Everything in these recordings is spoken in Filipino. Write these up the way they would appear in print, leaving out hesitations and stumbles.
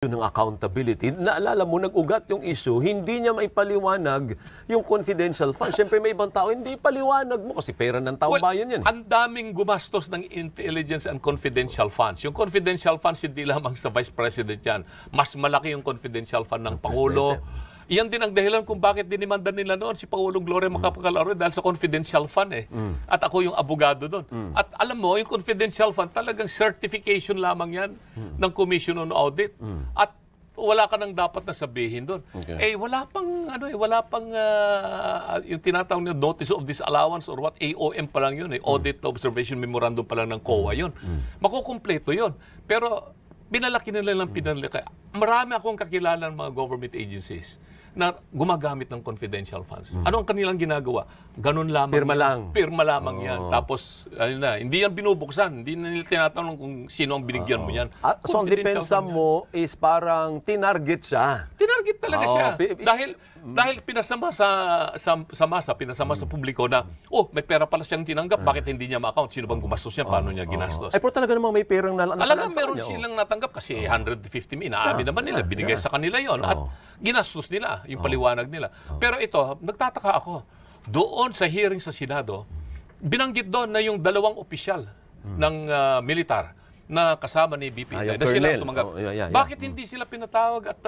ng accountability. Naalala mo, nag-ugat yung issue, hindi niya maipaliwanag yung confidential funds. Siyempre may ibang tao, hindi paliwanag mo kasi pera ng taong bayan yan. Ang daming gumastos ng intelligence and confidential funds. Yung confidential funds, hindi lamang sa Vice President yan. Mas malaki yung confidential fund ng Pangulo. Iyan din ang dahilan kung bakit dinimanda nila noon si Pangulong Gloria Macapagal-Arroyo dahil sa confidential fund eh. At ako yung abogado doon. At alam mo, yung confidential fund talagang certification lamang yan ng Commission on Audit. At wala ka nang dapat na sabihin doon. Okay. Eh wala pang yung tinatawag na notice of disallowance or what, AOM pa lang yun eh. Audit Observation Memorandum pa lang ng COA yun. Makukumpleto yun. Pero pinalaki nila lang pinalaki. Marami akong kakilala ng mga government agencies na gumagamit ng confidential funds. Ano ang kanilang ginagawa? Ganun lamang. Pirma lang. Pirma lamang yan. Tapos, hindi yan binubuksan. Hindi na nila tinatanong kung sino ang binigyan mo yan. So, ang depensa mo is parang tinarget siya. Tinarget talaga siya. Dahil pinasama pinasama sa publiko na, may pera pala siyang tinanggap, bakit hindi niya ma-account? Sino bang gumastos niya? Paano niya ginastos? Ay, pero talaga namang may perang Talagang meron silang natanggap kasi 150 million. Inaamin naman nila, binigay sa kanila yon at ginastos nila, yung paliwanag nila. Pero ito, nagtataka ako, doon sa hearing sa Senado, binanggit doon na yung dalawang opisyal ng militar na kasama ni BP na sila tumanggap. Bakit hindi sila pinatawag at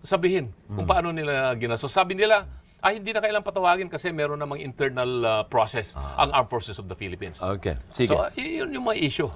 sabihin kung paano nila ginastos? Sabi nila, hindi na kailang patawagin kasi meron namang internal process ang Armed Forces of the Philippines. Okay. Sige. So, yun yung mga issue.